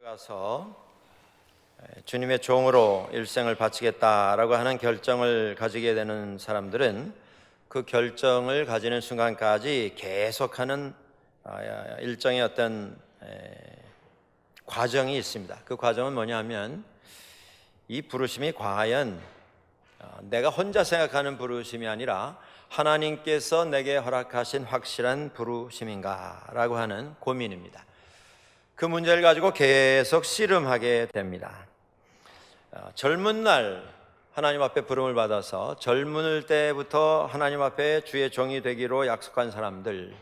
가서 주님의 종으로 일생을 바치겠다라고 하는 결정을 가지게 되는 사람들은 그 결정을 가지는 순간까지 계속하는 일정의 어떤 과정이 있습니다. 그 과정은 뭐냐면 이 부르심이 과연 내가 혼자 생각하는 부르심이 아니라 하나님께서 내게 허락하신 확실한 부르심인가라고 하는 고민입니다. 그 문제를 가지고 계속 씨름하게 됩니다. 젊은 날 하나님 앞에 부름을 받아서 젊을 때부터 하나님 앞에 주의 종이 되기로 약속한 사람들,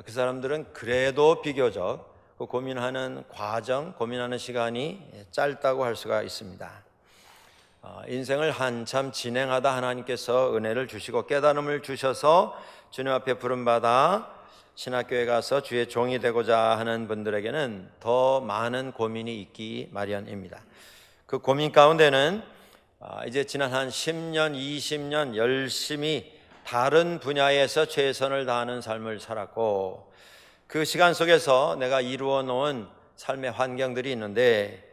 그 사람들은 그래도 비교적 그 고민하는 과정, 고민하는 시간이 짧다고 할 수가 있습니다. 인생을 한참 진행하다 하나님께서 은혜를 주시고 깨달음을 주셔서 주님 앞에 부름받아 신학교에 가서 주의 종이 되고자 하는 분들에게는 더 많은 고민이 있기 마련입니다. 그 고민 가운데는 이제 지난 한 10년, 20년 열심히 다른 분야에서 최선을 다하는 삶을 살았고, 그 시간 속에서 내가 이루어 놓은 삶의 환경들이 있는데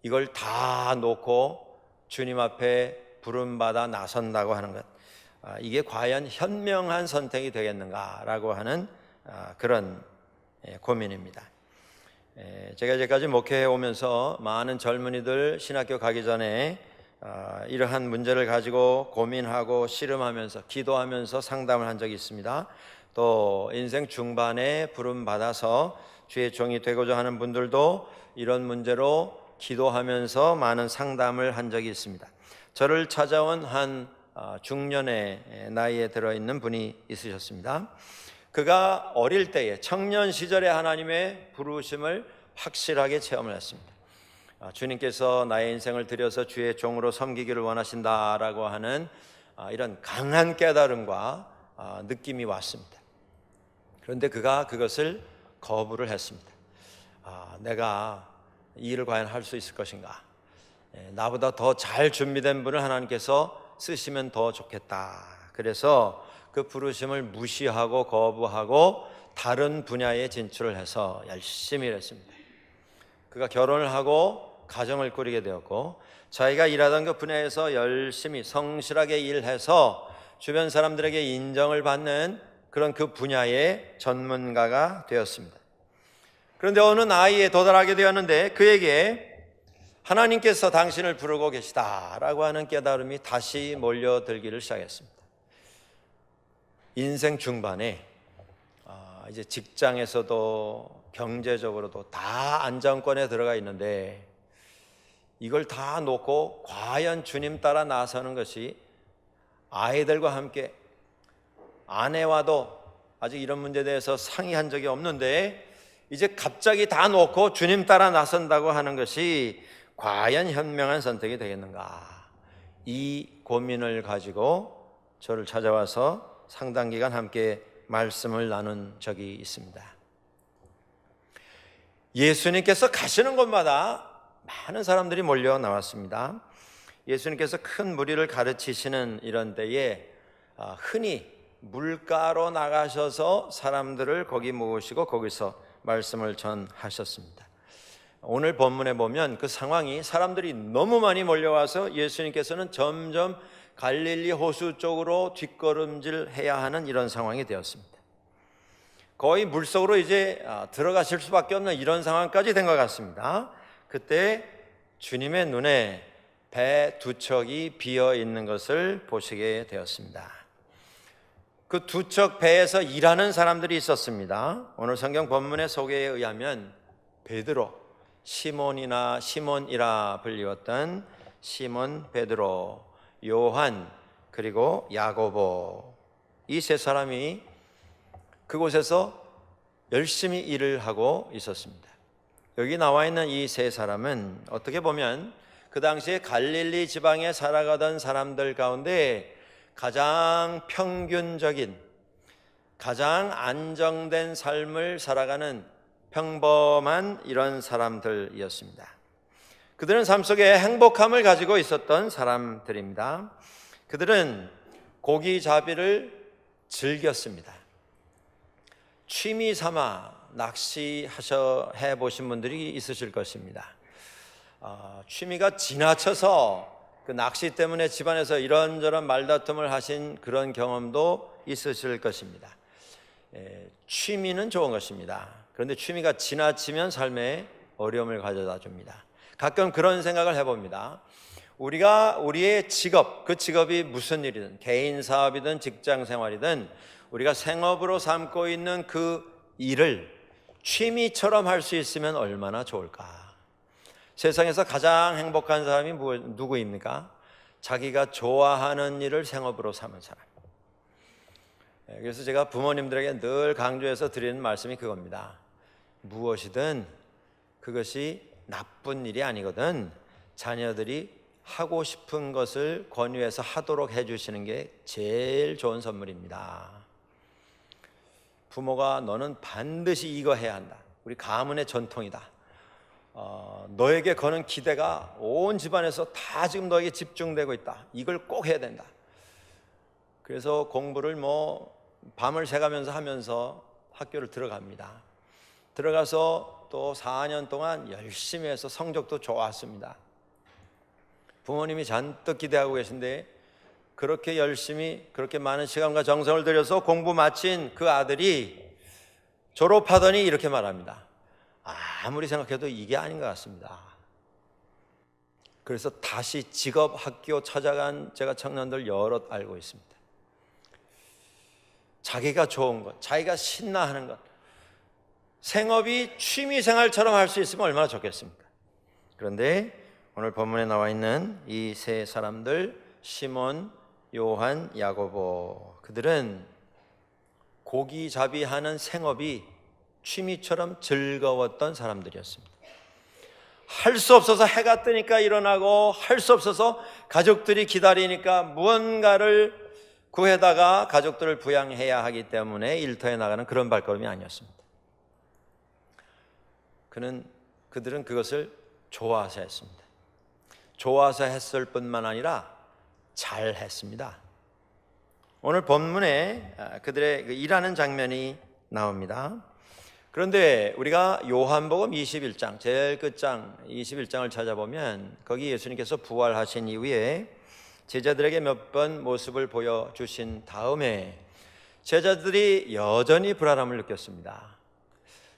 이걸 다 놓고 주님 앞에 부름받아 나선다고 하는 것, 이게 과연 현명한 선택이 되겠는가라고 하는 그런 고민입니다. 제가 이제까지 목회해 오면서 많은 젊은이들 신학교 가기 전에 이러한 문제를 가지고 고민하고 씨름하면서 기도하면서 상담을 한 적이 있습니다. 또 인생 중반에 부름받아서 주의 종이 되고자 하는 분들도 이런 문제로 기도하면서 많은 상담을 한 적이 있습니다. 저를 찾아온 한 중년의 나이에 들어있는 분이 있으셨습니다. 그가 어릴 때에 청년 시절에 하나님의 부르심을 확실하게 체험을 했습니다. 주님께서 나의 인생을 들여서 주의 종으로 섬기기를 원하신다라고 하는 이런 강한 깨달음과 느낌이 왔습니다. 그런데 그가 그것을 거부를 했습니다. 내가 이 일을 과연 할 수 있을 것인가? 나보다 더 잘 준비된 분을 하나님께서 쓰시면 더 좋겠다. 그래서 그 부르심을 무시하고 거부하고 다른 분야에 진출을 해서 열심히 일했습니다. 그가 결혼을 하고 가정을 꾸리게 되었고, 자기가 일하던 그 분야에서 열심히 성실하게 일해서 주변 사람들에게 인정을 받는 그런 그 분야의 전문가가 되었습니다. 그런데 어느 나이에 도달하게 되었는데 그에게 하나님께서 당신을 부르고 계시다라고 하는 깨달음이 다시 몰려들기를 시작했습니다. 인생 중반에 이제 직장에서도 경제적으로도 다 안정권에 들어가 있는데 이걸 다 놓고 과연 주님 따라 나서는 것이, 아이들과 함께 아내와도 아직 이런 문제에 대해서 상의한 적이 없는데 이제 갑자기 다 놓고 주님 따라 나선다고 하는 것이 과연 현명한 선택이 되겠는가? 이 고민을 가지고 저를 찾아와서 상당 기간 함께 말씀을 나눈 적이 있습니다. 예수님께서 가시는 곳마다 많은 사람들이 몰려 나왔습니다. 예수님께서 큰 무리를 가르치시는 이런 때에 흔히 물가로 나가셔서 사람들을 거기 모으시고 거기서 말씀을 전하셨습니다. 오늘 본문에 보면 그 상황이 사람들이 너무 많이 몰려와서 예수님께서는 점점 갈릴리 호수 쪽으로 뒷걸음질 해야 하는 이런 상황이 되었습니다. 거의 물속으로 이제 들어가실 수밖에 없는 이런 상황까지 된 것 같습니다. 그때 주님의 눈에 배 두 척이 비어 있는 것을 보시게 되었습니다. 그 두 척 배에서 일하는 사람들이 있었습니다. 오늘 성경 본문의 소개에 의하면 베드로, 시몬이라 불리웠던 시몬, 베드로, 요한, 그리고 야고보, 이 세 사람이 그곳에서 열심히 일을 하고 있었습니다. 여기 나와 있는 이 세 사람은 어떻게 보면 그 당시에 갈릴리 지방에 살아가던 사람들 가운데 가장 평균적인, 가장 안정된 삶을 살아가는 평범한 이런 사람들이었습니다. 그들은 삶 속에 행복함을 가지고 있었던 사람들입니다. 그들은 고기잡이를 즐겼습니다. 취미 삼아 해 보신 분들이 있으실 것입니다. 취미가 지나쳐서 그 낚시 때문에 집안에서 이런저런 말다툼을 하신 그런 경험도 있으실 것입니다. 취미는 좋은 것입니다. 그런데 취미가 지나치면 삶에 어려움을 가져다 줍니다. 가끔 그런 생각을 해봅니다. 우리가 우리의 직업, 그 직업이 무슨 일이든 개인 사업이든 직장 생활이든 우리가 생업으로 삼고 있는 그 일을 취미처럼 할 수 있으면 얼마나 좋을까. 세상에서 가장 행복한 사람이 누구입니까? 자기가 좋아하는 일을 생업으로 삼은 사람. 그래서 제가 부모님들에게 늘 강조해서 드리는 말씀이 그겁니다. 무엇이든 그것이 나쁜 일이 아니거든 자녀들이 하고 싶은 것을 권유해서 하도록 해주시는 게 제일 좋은 선물입니다. 부모가 너는 반드시 이거 해야 한다. 우리 가문의 전통이다. 너에게 거는 기대가 온 집안에서 다 지금 너에게 집중되고 있다. 이걸 꼭 해야 된다. 그래서 공부를 밤을 새가면서 하면서 학교를 들어갑니다. 들어가서 또 4년 동안 열심히 해서 성적도 좋았습니다. 부모님이 잔뜩 기대하고 계신데 그렇게 열심히 그렇게 많은 시간과 정성을 들여서 공부 마친 그 아들이 졸업하더니 이렇게 말합니다. 아무리 생각해도 이게 아닌 것 같습니다. 그래서 다시 직업 학교 찾아간 제가 청년들 여럿 알고 있습니다. 자기가 좋은 것, 자기가 신나하는 것, 생업이 취미 생활처럼 할 수 있으면 얼마나 좋겠습니까? 그런데 오늘 본문에 나와 있는 이 세 사람들, 시몬, 요한, 야고보, 그들은 고기잡이하는 생업이 취미처럼 즐거웠던 사람들이었습니다. 할 수 없어서 해가 뜨니까 일어나고 할 수 없어서 가족들이 기다리니까 무언가를 구해다가 가족들을 부양해야 하기 때문에 일터에 나가는 그런 발걸음이 아니었습니다. 그들은 그것을 좋아서 했습니다. 좋아서 했을 뿐만 아니라 잘 했습니다. 오늘 본문에 그들의 일하는 장면이 나옵니다. 그런데 우리가 요한복음 21장, 제일 끝장 21장을 찾아보면 거기 예수님께서 부활하신 이후에 제자들에게 몇 번 모습을 보여주신 다음에 제자들이 여전히 불안함을 느꼈습니다.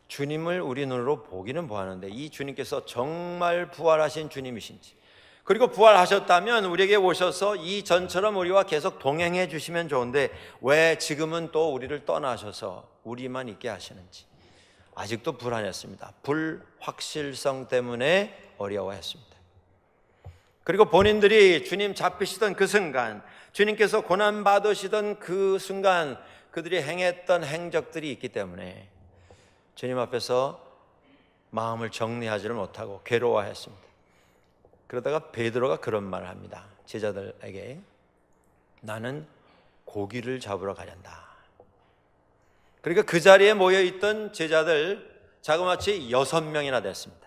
주님을 우리 눈으로 보기는 보았는데 이 주님께서 정말 부활하신 주님이신지, 그리고 부활하셨다면 우리에게 오셔서 이 전처럼 우리와 계속 동행해 주시면 좋은데 왜 지금은 또 우리를 떠나셔서 우리만 있게 하시는지 아직도 불안했습니다. 불확실성 때문에 어려워했습니다. 그리고 본인들이 주님 잡히시던 그 순간, 주님께서 고난받으시던 그 순간 그들이 행했던 행적들이 있기 때문에 주님 앞에서 마음을 정리하지를 못하고 괴로워했습니다. 그러다가 베드로가 그런 말을 합니다. 제자들에게 나는 고기를 잡으러 가련다. 그러니까 그 자리에 모여있던 제자들 자그마치 6명이나 됐습니다.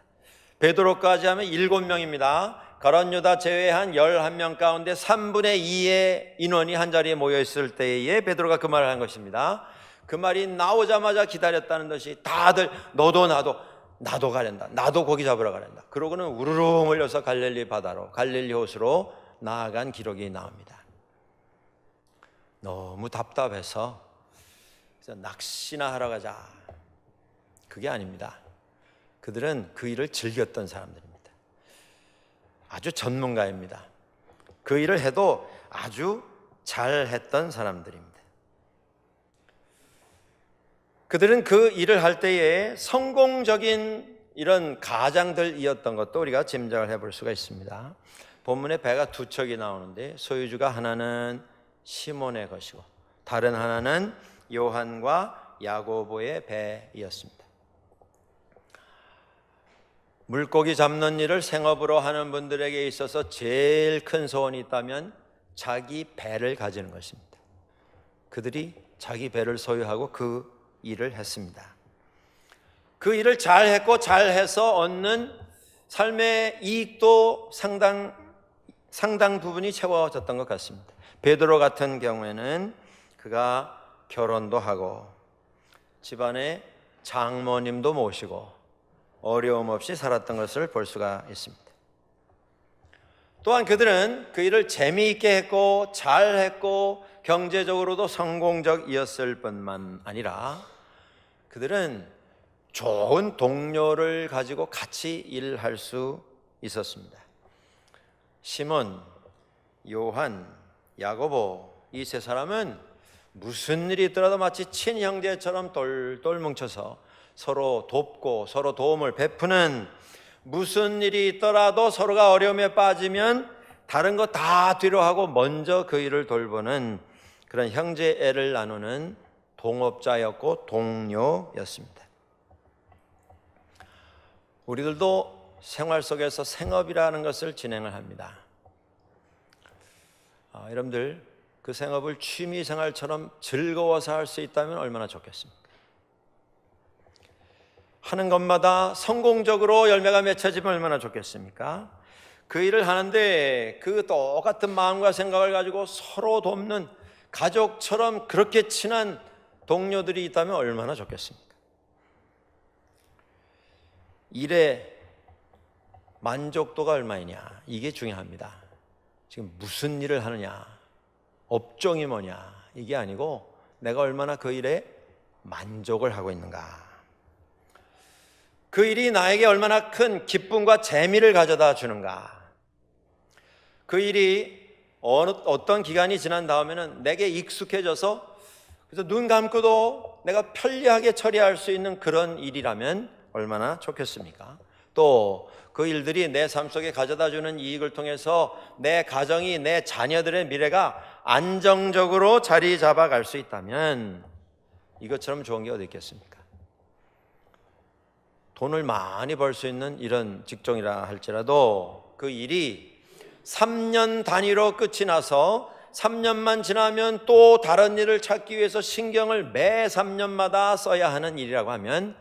베드로까지 하면 7명입니다. 가룟 유다 제외한 11명 가운데 3분의 2의 인원이 한 자리에 모여있을 때에 베드로가 그 말을 한 것입니다. 그 말이 나오자마자 기다렸다는 것이 다들 너도 나도 가련다. 나도 고기 잡으러 가련다. 그러고는 우르르 몰려서 갈릴리 바다로, 갈릴리 호수로 나아간 기록이 나옵니다. 너무 답답해서 그래서 낚시나 하러 가자. 그게 아닙니다. 그들은 그 일을 즐겼던 사람들입니다. 아주 전문가입니다. 그 일을 해도 아주 잘했던 사람들입니다. 그들은 그 일을 할 때에 성공적인 이런 가장들이었던 것도 우리가 짐작을 해볼 수가 있습니다. 본문에 배가 두 척이 나오는데 소유주가 하나는 시몬의 것이고 다른 하나는 요한과 야고보의 배였습니다. 물고기 잡는 일을 생업으로 하는 분들에게 있어서 제일 큰 소원이 있다면 자기 배를 가지는 것입니다. 그들이 자기 배를 소유하고 그 일을 했습니다. 그 일을 잘했고 잘해서 얻는 삶의 이익도 상당 부분이 채워졌던 것 같습니다. 베드로 같은 경우에는 그가 결혼도 하고 집안에 장모님도 모시고 어려움 없이 살았던 것을 볼 수가 있습니다. 또한 그들은 그 일을 재미있게 했고 잘했고 경제적으로도 성공적이었을 뿐만 아니라 그들은 좋은 동료를 가지고 같이 일할 수 있었습니다. 시몬, 요한, 야고보 이 세 사람은 무슨 일이 있더라도 마치 친형제처럼 똘똘 뭉쳐서 서로 돕고 서로 도움을 베푸는, 무슨 일이 있더라도 서로가 어려움에 빠지면 다른 거 다 뒤로 하고 먼저 그 일을 돌보는 그런 형제애를 나누는 동업자였고 동료였습니다. 우리들도 생활 속에서 생업이라는 것을 진행을 합니다. 여러분들 그 생업을 취미생활처럼 즐거워서 할 수 있다면 얼마나 좋겠습니까? 하는 것마다 성공적으로 열매가 맺혀지면 얼마나 좋겠습니까? 그 일을 하는데 그 똑같은 마음과 생각을 가지고 서로 돕는 가족처럼 그렇게 친한 동료들이 있다면 얼마나 좋겠습니까? 일의 만족도가 얼마이냐, 이게 중요합니다. 지금 무슨 일을 하느냐, 업종이 뭐냐, 이게 아니고 내가 얼마나 그 일에 만족을 하고 있는가, 그 일이 나에게 얼마나 큰 기쁨과 재미를 가져다 주는가, 그 일이 어떤 기간이 지난 다음에는 내게 익숙해져서 그래서 눈 감고도 내가 편리하게 처리할 수 있는 그런 일이라면 얼마나 좋겠습니까? 또 그 일들이 내 삶 속에 가져다주는 이익을 통해서 내 가정이, 내 자녀들의 미래가 안정적으로 자리 잡아갈 수 있다면 이것처럼 좋은 게 어디 있겠습니까? 돈을 많이 벌 수 있는 이런 직종이라 할지라도 그 일이 3년 단위로 끝이 나서 3년만 지나면 또 다른 일을 찾기 위해서 신경을 매 3년마다 써야 하는 일이라고 하면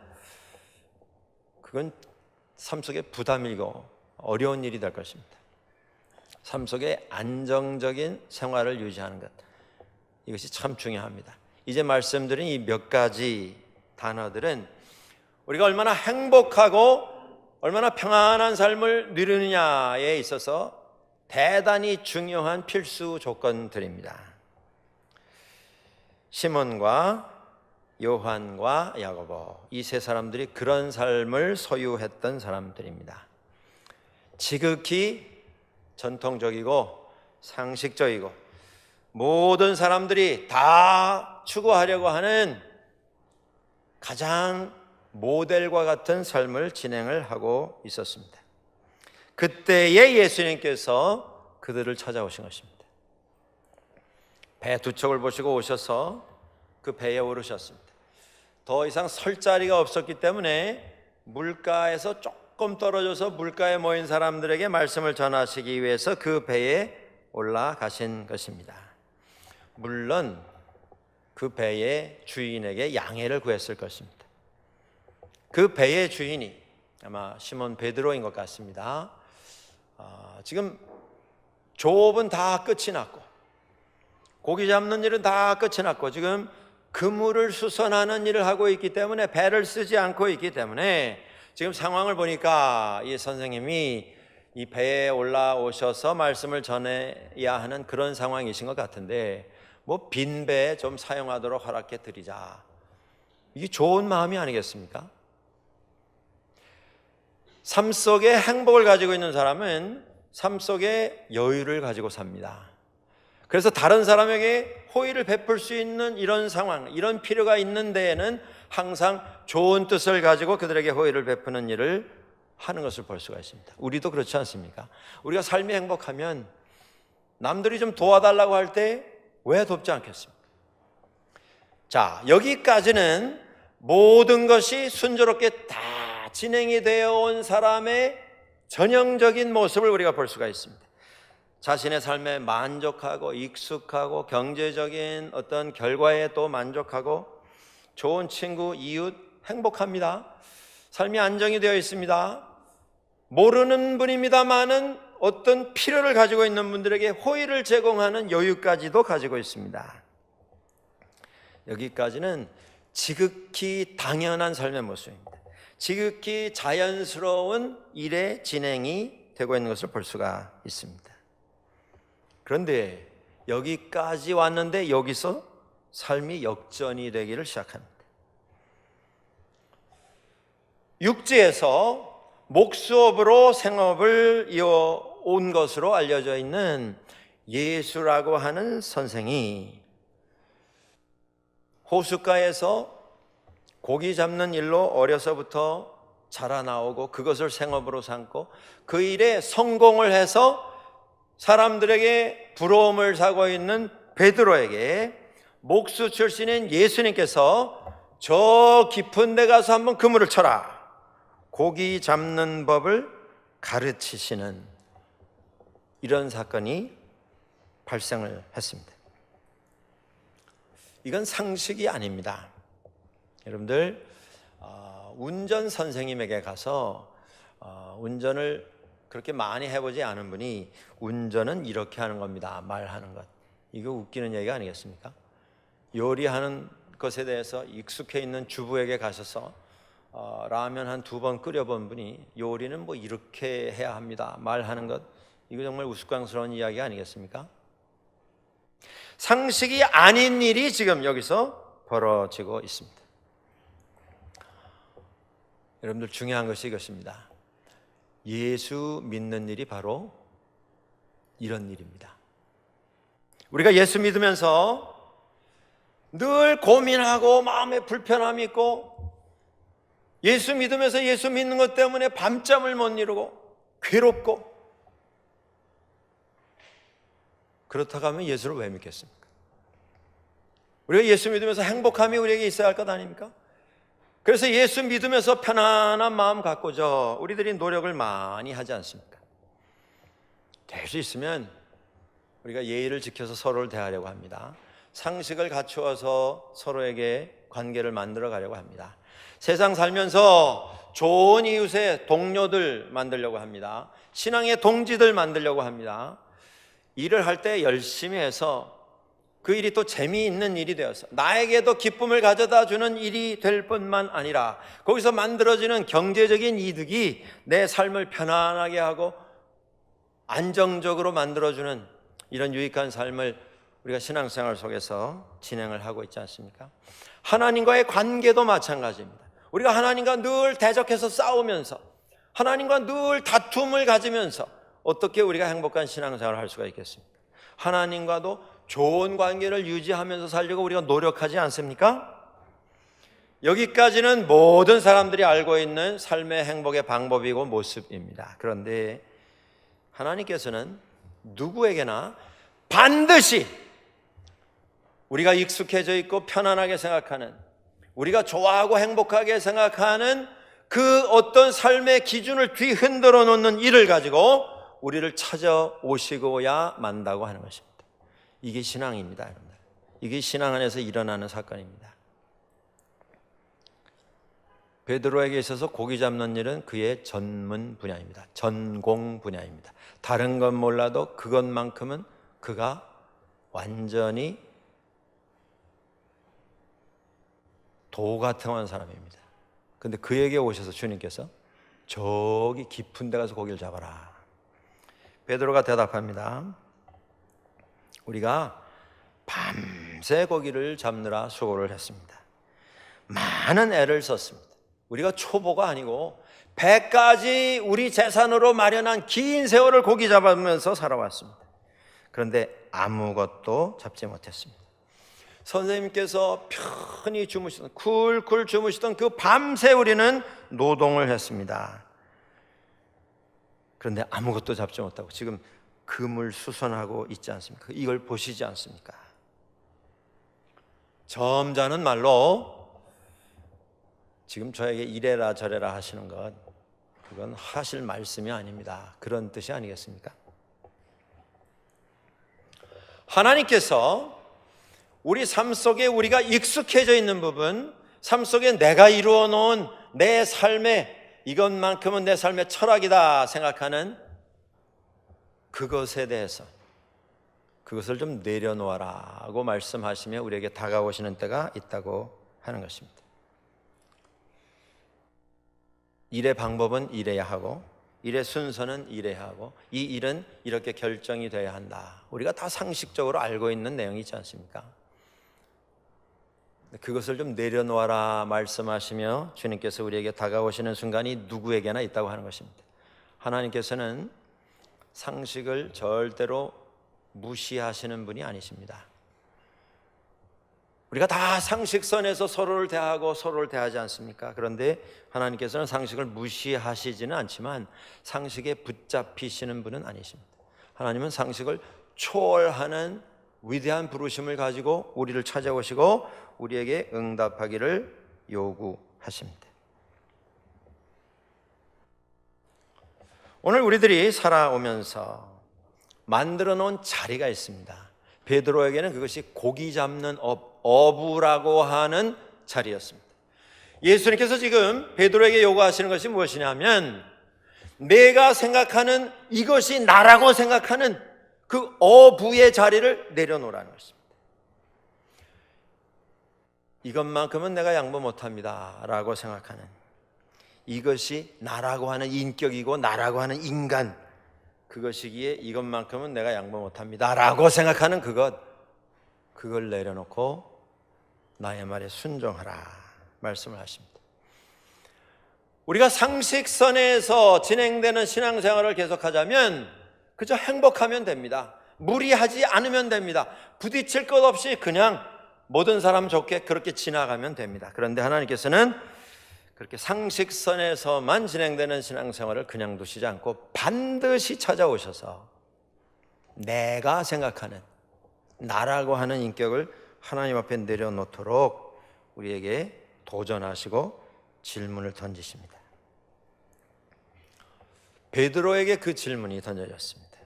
그건 삶 속에 부담이고 어려운 일이 될 것입니다. 삶 속에 안정적인 생활을 유지하는 것, 이것이 참 중요합니다. 이제 말씀드린 이 몇 가지 단어들은 우리가 얼마나 행복하고 얼마나 평안한 삶을 누리느냐에 있어서 대단히 중요한 필수 조건들입니다. 시몬과 요한과 야고보 이 세 사람들이 그런 삶을 소유했던 사람들입니다. 지극히 전통적이고 상식적이고 모든 사람들이 다 추구하려고 하는 가장 모델과 같은 삶을 진행을 하고 있었습니다. 그때에 예수님께서 그들을 찾아오신 것입니다. 배 두 척을 보시고 오셔서 그 배에 오르셨습니다. 더 이상 설 자리가 없었기 때문에 물가에서 조금 떨어져서 물가에 모인 사람들에게 말씀을 전하시기 위해서 그 배에 올라가신 것입니다. 물론 그 배의 주인에게 양해를 구했을 것입니다. 그 배의 주인이 아마 시몬 베드로인 것 같습니다. 지금 조업은 다 끝이 났고 고기 잡는 일은 다 끝이 났고 지금 그물을 수선하는 일을 하고 있기 때문에 배를 쓰지 않고 있기 때문에 지금 상황을 보니까 이 선생님이 이 배에 올라오셔서 말씀을 전해야 하는 그런 상황이신 것 같은데 뭐 빈 배 좀 사용하도록 허락해 드리자, 이게 좋은 마음이 아니겠습니까? 삶 속에 행복을 가지고 있는 사람은 삶 속에 여유를 가지고 삽니다. 그래서 다른 사람에게 호의를 베풀 수 있는 이런 상황, 이런 필요가 있는 데에는 항상 좋은 뜻을 가지고 그들에게 호의를 베푸는 일을 하는 것을 볼 수가 있습니다. 우리도 그렇지 않습니까? 우리가 삶이 행복하면 남들이 좀 도와달라고 할 때 왜 돕지 않겠습니까? 자, 여기까지는 모든 것이 순조롭게 다 진행이 되어 온 사람의 전형적인 모습을 우리가 볼 수가 있습니다. 자신의 삶에 만족하고 익숙하고 경제적인 어떤 결과에 또 만족하고 좋은 친구, 이웃, 행복합니다. 삶이 안정이 되어 있습니다. 모르는 분입니다만은 어떤 필요를 가지고 있는 분들에게 호의를 제공하는 여유까지도 가지고 있습니다. 여기까지는 지극히 당연한 삶의 모습입니다. 지극히 자연스러운 일의 진행이 되고 있는 것을 볼 수가 있습니다. 그런데 여기까지 왔는데 여기서 삶이 역전이 되기를 시작합니다. 육지에서 목수업으로 생업을 이어온 것으로 알려져 있는 예수라고 하는 선생이 호숫가에서 고기 잡는 일로 어려서부터 자라나오고 그것을 생업으로 삼고 그 일에 성공을 해서 사람들에게 부러움을 사고 있는 베드로에게 목수 출신인 예수님께서 저 깊은 데 가서 한번 그물을 쳐라, 고기 잡는 법을 가르치시는 이런 사건이 발생을 했습니다. 이건 상식이 아닙니다. 여러분들 운전 선생님에게 가서 운전을 그렇게 많이 해보지 않은 분이 운전은 이렇게 하는 겁니다 말하는 것, 이거 웃기는 얘기가 아니겠습니까? 요리하는 것에 대해서 익숙해 있는 주부에게 가셔서 라면 한 2번 끓여본 분이 요리는 뭐 이렇게 해야 합니다 말하는 것, 이거 정말 우스꽝스러운 이야기 아니겠습니까? 상식이 아닌 일이 지금 여기서 벌어지고 있습니다. 여러분들 중요한 것이 이것입니다. 예수 믿는 일이 바로 이런 일입니다. 우리가 예수 믿으면서 늘 고민하고 마음에 불편함이 있고 예수 믿으면서 예수 믿는 것 때문에 밤잠을 못 이루고 괴롭고 그렇다고 하면 예수를 왜 믿겠습니까? 우리가 예수 믿으면서 행복함이 우리에게 있어야 할 것 아닙니까? 그래서 예수 믿으면서 편안한 마음 갖고죠, 우리들이 노력을 많이 하지 않습니까? 될 수 있으면 우리가 예의를 지켜서 서로를 대하려고 합니다. 상식을 갖추어서 서로에게 관계를 만들어 가려고 합니다. 세상 살면서 좋은 이웃의 동료들 만들려고 합니다. 신앙의 동지들 만들려고 합니다. 일을 할 때 열심히 해서 그 일이 또 재미있는 일이 되어서 나에게도 기쁨을 가져다 주는 일이 될 뿐만 아니라 거기서 만들어지는 경제적인 이득이 내 삶을 편안하게 하고 안정적으로 만들어주는 이런 유익한 삶을 우리가 신앙생활 속에서 진행을 하고 있지 않습니까? 하나님과의 관계도 마찬가지입니다. 우리가 하나님과 늘 대적해서 싸우면서 하나님과 늘 다툼을 가지면서 어떻게 우리가 행복한 신앙생활을 할 수가 있겠습니까? 하나님과도 좋은 관계를 유지하면서 살려고 우리가 노력하지 않습니까? 여기까지는 모든 사람들이 알고 있는 삶의 행복의 방법이고 모습입니다. 그런데 하나님께서는 누구에게나 반드시 우리가 익숙해져 있고 편안하게 생각하는, 우리가 좋아하고 행복하게 생각하는 그 어떤 삶의 기준을 뒤흔들어 놓는 일을 가지고 우리를 찾아오시고야 만다고 하는 것입니다. 이게 신앙입니다, 여러분들. 이게 신앙 안에서 일어나는 사건입니다. 베드로에게 있어서 고기 잡는 일은 그의 전문 분야입니다. 전공 분야입니다. 다른 건 몰라도 그것만큼은 그가 완전히 도 같은 한 사람입니다. 그런데 그에게 오셔서 주님께서 저기 깊은 데 가서 고기를 잡아라. 베드로가 대답합니다. 우리가 밤새 고기를 잡느라 수고를 했습니다. 많은 애를 썼습니다. 우리가 초보가 아니고 100가지 우리 재산으로 마련한 긴 세월을 고기 잡으면서 살아왔습니다. 그런데 아무것도 잡지 못했습니다. 선생님께서 편히 주무시던, 쿨쿨 주무시던 그 밤새 우리는 노동을 했습니다. 그런데 아무것도 잡지 못하고 지금 금을 수선하고 있지 않습니까? 이걸 보시지 않습니까? 점잖은 말로 지금 저에게 이래라 저래라 하시는 것, 그건 하실 말씀이 아닙니다. 그런 뜻이 아니겠습니까? 하나님께서 우리 삶 속에 우리가 익숙해져 있는 부분, 삶 속에 내가 이루어 놓은 내 삶의 이것만큼은 내 삶의 철학이다 생각하는 그것에 대해서 그것을 좀 내려놓아라고 말씀하시며 우리에게 다가오시는 때가 있다고 하는 것입니다. 일의 방법은 이래야 하고, 일의 순서는 이래야 하고, 이 일은 이렇게 결정이 돼야 한다. 우리가 다 상식적으로 알고 있는 내용이 있지 않습니까? 그것을 좀 내려놓아라 말씀하시며 주님께서 우리에게 다가오시는 순간이 누구에게나 있다고 하는 것입니다. 하나님께서는 상식을 절대로 무시하시는 분이 아니십니다. 우리가 다 상식선에서 서로를 대하고 서로를 대하지 않습니까? 그런데 하나님께서는 상식을 무시하시지는 않지만 상식에 붙잡히시는 분은 아니십니다. 하나님은 상식을 초월하는 위대한 부르심을 가지고 우리를 찾아오시고 우리에게 응답하기를 요구하십니다. 오늘 우리들이 살아오면서 만들어 놓은 자리가 있습니다. 베드로에게는 그것이 고기 잡는 어부라고 하는 자리였습니다. 예수님께서 지금 베드로에게 요구하시는 것이 무엇이냐면 내가 생각하는 이것이 나라고 생각하는 그 어부의 자리를 내려놓으라는 것입니다. 이것만큼은 내가 양보 못합니다 라고 생각하는 이것이 나라고 하는 인격이고 나라고 하는 인간, 그것이기에 이것만큼은 내가 양보 못합니다 라고 생각하는 그걸 내려놓고 나의 말에 순종하라 말씀을 하십니다. 우리가 상식선에서 진행되는 신앙생활을 계속하자면 그저 행복하면 됩니다. 무리하지 않으면 됩니다. 부딪힐 것 없이 그냥 모든 사람 좋게 그렇게 지나가면 됩니다. 그런데 하나님께서는 그렇게 상식선에서만 진행되는 신앙생활을 그냥 두시지 않고 반드시 찾아오셔서 내가 생각하는 나라고 하는 인격을 하나님 앞에 내려놓도록 우리에게 도전하시고 질문을 던지십니다. 베드로에게 그 질문이 던져졌습니다.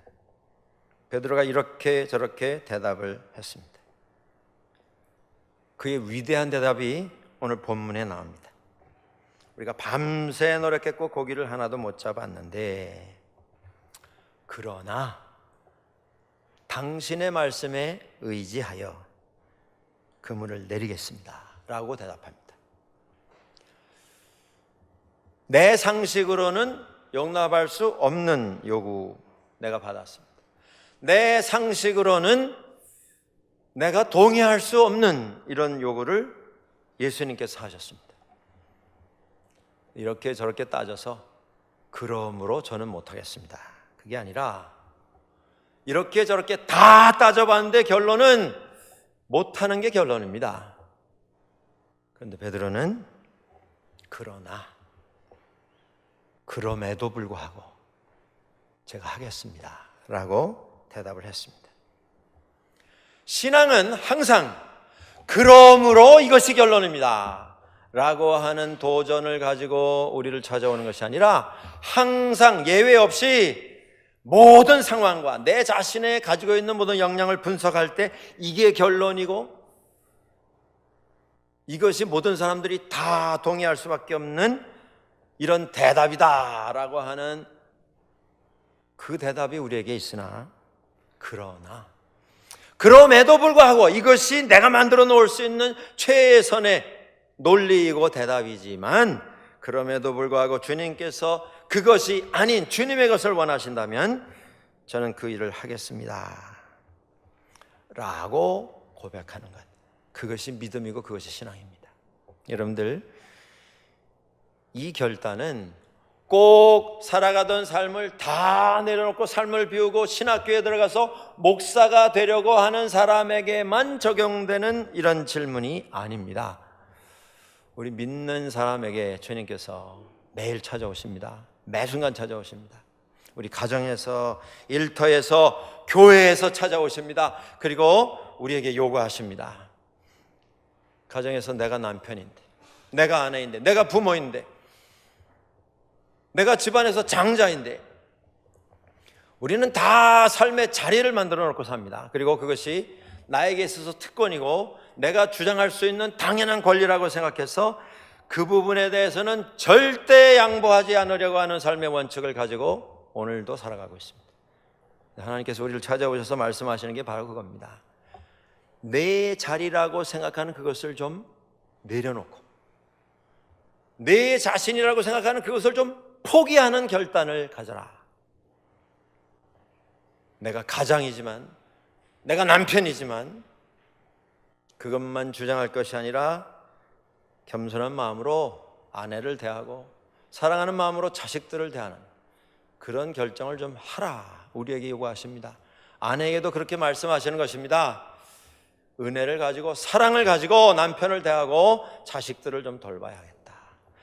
베드로가 이렇게 저렇게 대답을 했습니다. 그의 위대한 대답이 오늘 본문에 나옵니다. 우리가 밤새 노력했고 고기를 하나도 못 잡았는데 그러나 당신의 말씀에 의지하여 그물을 내리겠습니다 라고 대답합니다. 내 상식으로는 용납할 수 없는 요구 내가 받았습니다. 내 상식으로는 내가 동의할 수 없는 이런 요구를 예수님께서 하셨습니다. 이렇게 저렇게 따져서 그러므로 저는 못하겠습니다. 그게 아니라 이렇게 저렇게 다 따져봤는데 결론은 못하는 게 결론입니다. 그런데 베드로는 그러나 그럼에도 불구하고 제가 하겠습니다 라고 대답을 했습니다. 신앙은 항상 그러므로 이것이 결론입니다 라고 하는 도전을 가지고 우리를 찾아오는 것이 아니라 항상 예외 없이 모든 상황과 내 자신의 가지고 있는 모든 역량을 분석할 때 이게 결론이고 이것이 모든 사람들이 다 동의할 수밖에 없는 이런 대답이다 라고 하는 그 대답이 우리에게 있으나 그러나 그럼에도 불구하고 이것이 내가 만들어 놓을 수 있는 최선의 논리이고 대답이지만 그럼에도 불구하고 주님께서 그것이 아닌 주님의 것을 원하신다면 저는 그 일을 하겠습니다 라고 고백하는 것, 그것이 믿음이고 그것이 신앙입니다. 여러분들, 이 결단은 꼭 살아가던 삶을 다 내려놓고 삶을 비우고 신학교에 들어가서 목사가 되려고 하는 사람에게만 적용되는 이런 질문이 아닙니다. 우리 믿는 사람에게 주님께서 매일 찾아오십니다. 매 순간 찾아오십니다. 우리 가정에서, 일터에서, 교회에서 찾아오십니다. 그리고 우리에게 요구하십니다. 가정에서 내가 남편인데, 내가 아내인데, 내가 부모인데, 내가 집안에서 장자인데 우리는 다 삶의 자리를 만들어 놓고 삽니다. 그리고 그것이 나에게 있어서 특권이고 내가 주장할 수 있는 당연한 권리라고 생각해서 그 부분에 대해서는 절대 양보하지 않으려고 하는 삶의 원칙을 가지고 오늘도 살아가고 있습니다. 하나님께서 우리를 찾아오셔서 말씀하시는 게 바로 그겁니다. 내 자리라고 생각하는 그것을 좀 내려놓고 내 자신이라고 생각하는 그것을 좀 포기하는 결단을 가져라. 내가 가장이지만, 내가 남편이지만 그것만 주장할 것이 아니라 겸손한 마음으로 아내를 대하고 사랑하는 마음으로 자식들을 대하는 그런 결정을 좀 하라, 우리에게 요구하십니다. 아내에게도 그렇게 말씀하시는 것입니다. 은혜를 가지고 사랑을 가지고 남편을 대하고 자식들을 좀 돌봐야겠다.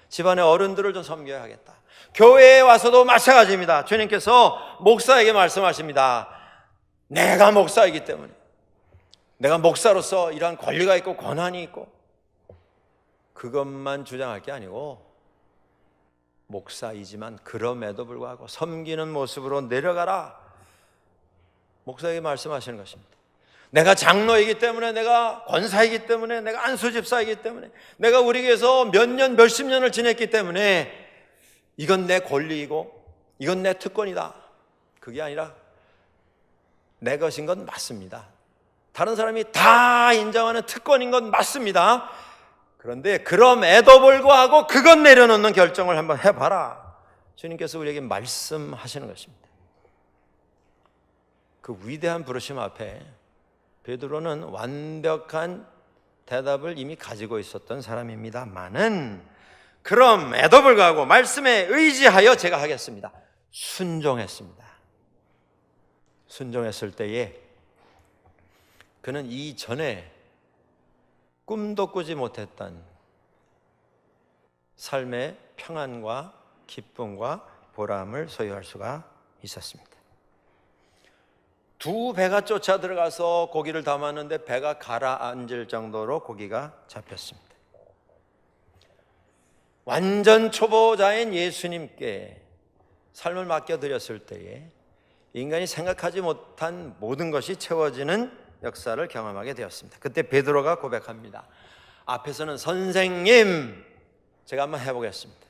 집안의 어른들을 좀 섬겨야겠다. 교회에 와서도 마찬가지입니다. 주님께서 목사에게 말씀하십니다. 내가 목사이기 때문에, 내가 목사로서 이러한 권리가 있고 권한이 있고 그것만 주장할 게 아니고 목사이지만 그럼에도 불구하고 섬기는 모습으로 내려가라. 목사에게 말씀하시는 것입니다. 내가 장로이기 때문에, 내가 권사이기 때문에, 내가 안수집사이기 때문에, 내가 우리 교회에서 몇 년, 몇십 년을 지냈기 때문에 이건 내 권리이고 이건 내 특권이다. 그게 아니라 내 것인 건 맞습니다. 다른 사람이 다 인정하는 특권인 건 맞습니다. 그런데 그럼에도 불구하고 그건 내려놓는 결정을 한번 해봐라. 주님께서 우리에게 말씀하시는 것입니다. 그 위대한 부르심 앞에 베드로는 완벽한 대답을 이미 가지고 있었던 사람입니다만은 그럼에도 불구하고 말씀에 의지하여 제가 하겠습니다. 순종했습니다. 순종했을 때에 그는 이전에 꿈도 꾸지 못했던 삶의 평안과 기쁨과 보람을 소유할 수가 있었습니다. 두 배가 쫓아 들어가서 고기를 담았는데 배가 가라앉을 정도로 고기가 잡혔습니다. 완전 초보자인 예수님께 삶을 맡겨드렸을 때에 인간이 생각하지 못한 모든 것이 채워지는 역사를 경험하게 되었습니다. 그때 베드로가 고백합니다. 앞에서는 선생님, 제가 한번 해보겠습니다.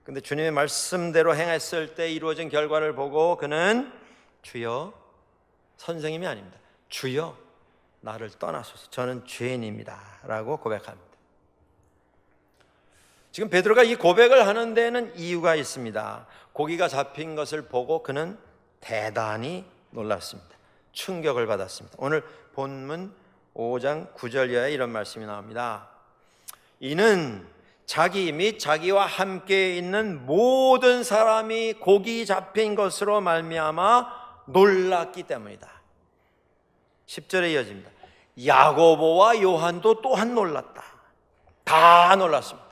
근데 주님의 말씀대로 행했을 때 이루어진 결과를 보고 그는 주여, 선생님이 아닙니다. 주여, 나를 떠나소서. 저는 죄인입니다. 라고 고백합니다. 지금 베드로가 이 고백을 하는 데에는 이유가 있습니다. 고기가 잡힌 것을 보고 그는 대단히 놀랐습니다. 충격을 받았습니다. 오늘 본문 5장 9절 이하에 이런 말씀이 나옵니다. 이는 자기 및 자기와 함께 있는 모든 사람이 고기 잡힌 것으로 말미암아 놀랐기 때문이다. 10절에 이어집니다. 야고보와 요한도 또한 놀랐다. 다 놀랐습니다.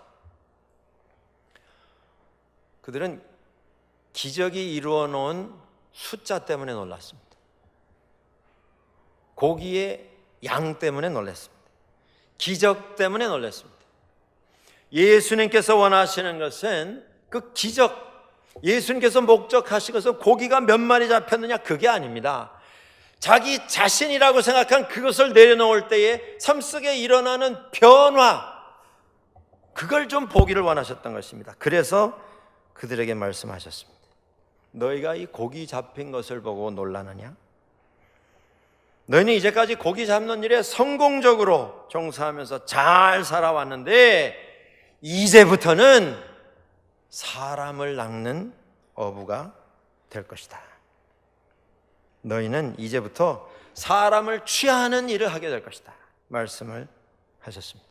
그들은 기적이 이루어 놓은 숫자 때문에 놀랐습니다. 고기의 양 때문에 놀랐습니다. 기적 때문에 놀랐습니다. 예수님께서 원하시는 것은 그 기적, 예수님께서 목적하신 것은 고기가 몇 마리 잡혔느냐 그게 아닙니다. 자기 자신이라고 생각한 그것을 내려놓을 때에 삶 속에 일어나는 변화, 그걸 좀 보기를 원하셨던 것입니다. 그래서 그들에게 말씀하셨습니다. 너희가 이 고기 잡힌 것을 보고 놀라느냐? 너희는 이제까지 고기 잡는 일에 성공적으로 종사하면서 잘 살아왔는데 이제부터는 사람을 낚는 어부가 될 것이다. 너희는 이제부터 사람을 취하는 일을 하게 될 것이다. 말씀을 하셨습니다.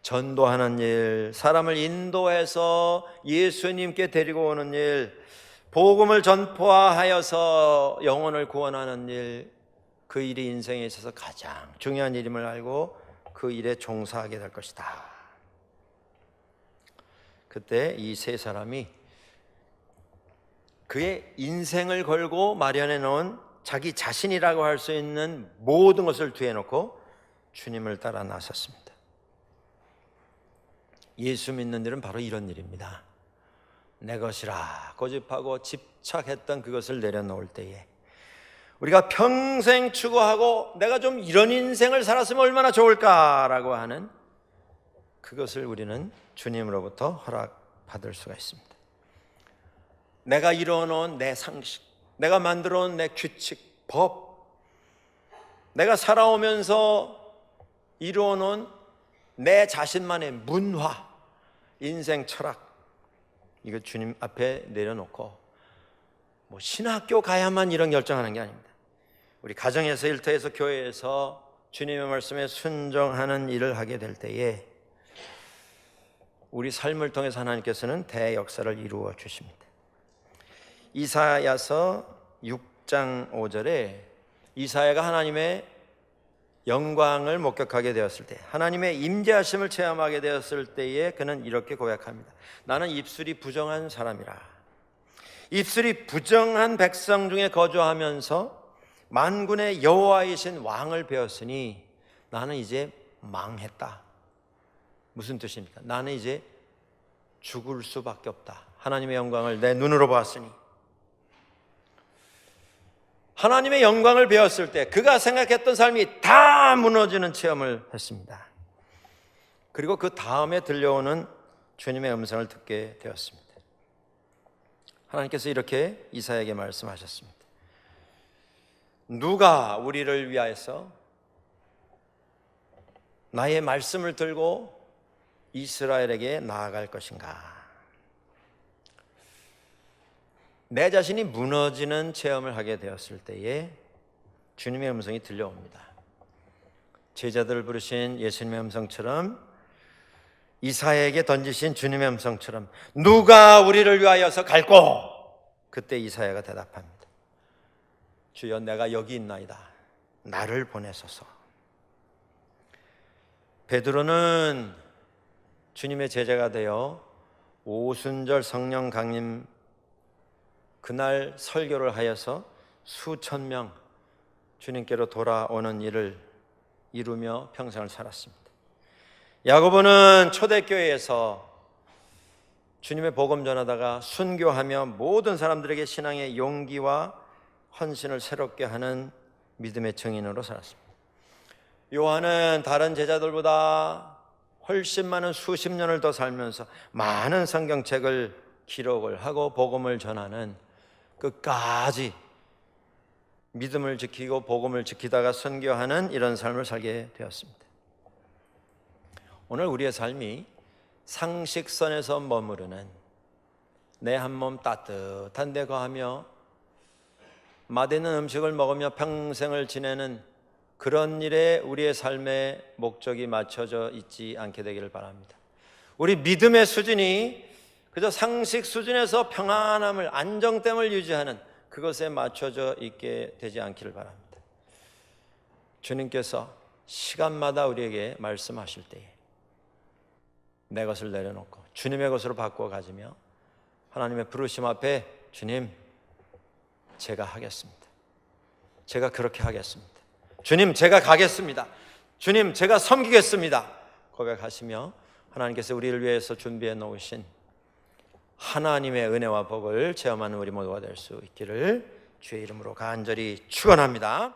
전도하는 일, 사람을 인도해서 예수님께 데리고 오는 일, 복음을 전포하여서 영혼을 구원하는 일, 그 일이 인생에 있어서 가장 중요한 일임을 알고 그 일에 종사하게 될 것이다. 그때 이 세 사람이 그의 인생을 걸고 마련해 놓은 자기 자신이라고 할 수 있는 모든 것을 뒤에 놓고 주님을 따라 나섰습니다. 예수 믿는 일은 바로 이런 일입니다. 내 것이라 고집하고 집착했던 그것을 내려놓을 때에 우리가 평생 추구하고 내가 좀 이런 인생을 살았으면 얼마나 좋을까라고 하는 그것을 우리는 주님으로부터 허락받을 수가 있습니다. 내가 이뤄놓은 내 상식, 내가 만들어놓은 내 규칙, 법, 내가 살아오면서 이루어놓은 내 자신만의 문화, 인생 철학, 이거 주님 앞에 내려놓고 뭐 신학교 가야만 이런 결정하는 게 아닙니다. 우리 가정에서, 일터에서, 교회에서 주님의 말씀에 순종하는 일을 하게 될 때에 우리 삶을 통해서 하나님께서는 대역사를 이루어 주십니다. 이사야서 6장 5절에 이사야가 하나님의 영광을 목격하게 되었을 때, 하나님의 임재하심을 체험하게 되었을 때에 그는 이렇게 고백합니다. 나는 입술이 부정한 사람이라. 입술이 부정한 백성 중에 거주하면서 만군의 여호와이신 왕을 배웠으니 나는 이제 망했다. 무슨 뜻입니까? 나는 이제 죽을 수밖에 없다. 하나님의 영광을 내 눈으로 보았으니. 하나님의 영광을 배웠을 때 그가 생각했던 삶이 다 무너지는 체험을 했습니다. 그리고 그 다음에 들려오는 주님의 음성을 듣게 되었습니다. 하나님께서 이렇게 이사야에게 말씀하셨습니다. 누가 우리를 위하여서 나의 말씀을 들고 이스라엘에게 나아갈 것인가? 내 자신이 무너지는 체험을 하게 되었을 때에 주님의 음성이 들려옵니다. 제자들을 부르신 예수님의 음성처럼, 이사야에게 던지신 주님의 음성처럼 누가 우리를 위하여서 갈꼬? 그때 이사야가 대답합니다. 주여, 내가 여기 있나이다. 나를 보내소서. 베드로는 주님의 제자가 되어 오순절 성령 강림 그날 설교를 하여서 수천 명 주님께로 돌아오는 일을 이루며 평생을 살았습니다. 야고보는 초대교회에서 주님의 복음 전하다가 순교하며 모든 사람들에게 신앙의 용기와 헌신을 새롭게 하는 믿음의 증인으로 살았습니다. 요한은 다른 제자들보다 훨씬 많은 수십 년을 더 살면서 많은 성경책을 기록을 하고 복음을 전하는, 끝까지 믿음을 지키고 복음을 지키다가 선교하는 이런 삶을 살게 되었습니다. 오늘 우리의 삶이 상식선에서 머무르는, 내 한 몸 따뜻한 데 거하며 맛있는 음식을 먹으며 평생을 지내는 그런 일에 우리의 삶의 목적이 맞춰져 있지 않게 되기를 바랍니다. 우리 믿음의 수준이 그저 상식 수준에서 평안함을, 안정됨을 유지하는 그것에 맞춰져 있게 되지 않기를 바랍니다. 주님께서 시간마다 우리에게 말씀하실 때에 내 것을 내려놓고 주님의 것으로 바꾸어 가지며 하나님의 부르심 앞에 주님, 제가 하겠습니다. 제가 그렇게 하겠습니다. 주님, 제가 가겠습니다. 주님, 제가 섬기겠습니다. 고백하시며 하나님께서 우리를 위해서 준비해 놓으신 하나님의 은혜와 복을 체험하는 우리 모두가 될 수 있기를 주의 이름으로 간절히 축원합니다.